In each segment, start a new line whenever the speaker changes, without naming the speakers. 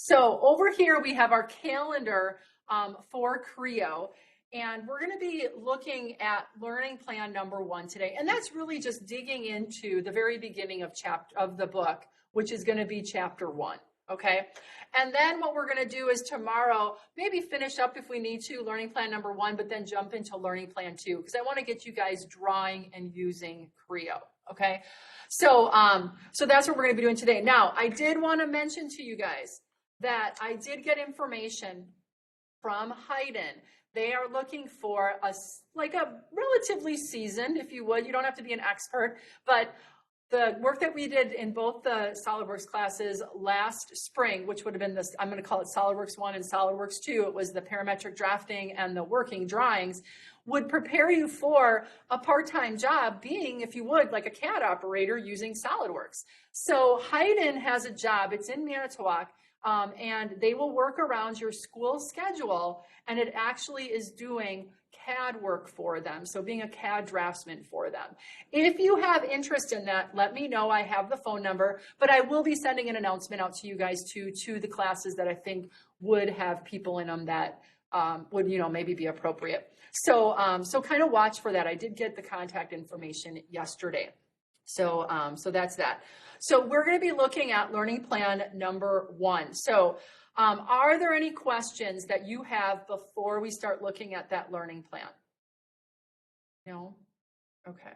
So over here we have our calendar for CREO, and we're going to be looking at learning plan number 1 today. And that's really just digging into the very beginning of the book, which is going to be chapter 1. Okay. And then what we're going to do is tomorrow, maybe finish up if we need to, learning plan number 1, but then jump into learning plan 2, because I want to get you guys drawing and using CREO. Okay. So, so that's what we're going to be doing today. Now, I did want to mention to you guys that I did get information from Hayden. They are looking for a relatively seasoned, if you would. You don't have to be an expert, but the work that we did in both the SolidWorks classes last spring, which would have been this, I'm going to call it SolidWorks 1 and SolidWorks 2. It was the parametric drafting and the working drawings, would prepare you for a part-time job being, if you would, like a CAD operator using SolidWorks. So Hayden has a job. It's in Manitowoc. And they will work around your school schedule, and it actually is doing CAD work for them, so being a CAD draftsman for them. If you have interest in that, let me know. I have the phone number, but I will be sending an announcement out to you guys to the classes that I think would have people in them that would, maybe be appropriate. So, so kind of watch for that. I did get the contact information yesterday. So, so that's that. So we're going to be looking at learning plan number 1. So are there any questions that you have before we start looking at that learning plan? No? Okay.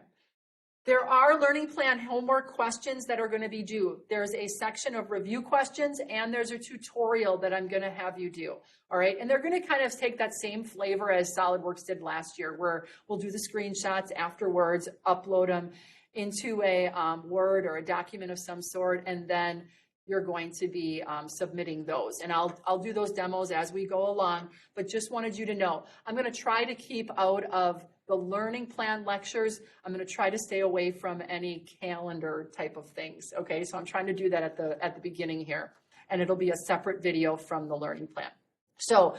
There are learning plan homework questions that are going to be due. There's a section of review questions, and there's a tutorial that I'm going to have you do. All right. And they're going to kind of take that same flavor as SolidWorks did last year, where we'll do the screenshots afterwards, upload them into a Word or a document of some sort, and then you're going to be submitting those. And I'll do those demos as we go along, but just wanted you to know, I'm going to try to keep out of the learning plan lectures. I'm going to try to stay away from any calendar type of things. Okay, so I'm trying to do that at the beginning here, and it'll be a separate video from the learning plan. So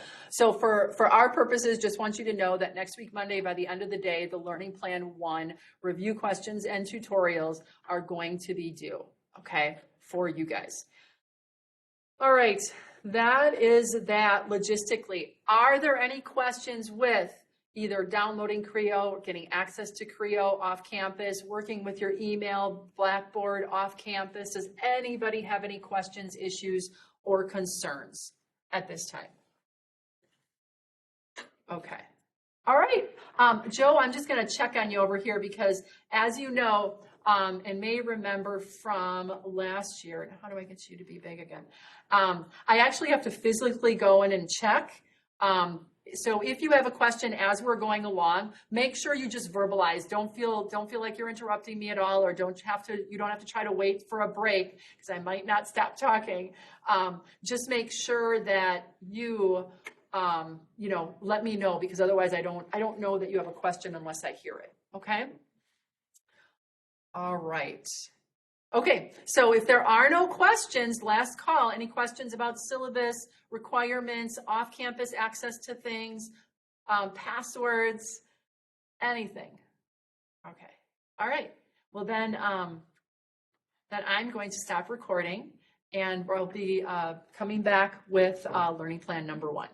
for our purposes, just want you to know that next week, Monday, by the end of the day, the learning plan 1 review questions and tutorials are going to be due, okay, for you guys. All right, that is that logistically. Are there any questions with either downloading CREO, getting access to CREO off campus, working with your email, Blackboard off campus? Does anybody have any questions, issues, or concerns at this time? Okay. All right. Joe, I'm just going to check on you over here because, as you know, and may remember from last year, how do I get you to be big again? I actually have to physically go in and check. So if you have a question as we're going along, make sure you just verbalize. Don't feel like you're interrupting me at all, or you don't have to try to wait for a break because I might not stop talking. Just make sure that you let me know, because otherwise I don't know that you have a question unless I hear it. Okay. All right. Okay. So if there are no questions, last call, any questions about syllabus, requirements, off-campus access to things, passwords, anything. Okay. All right. Well, then I'm going to stop recording, and we'll be coming back with learning plan number 1.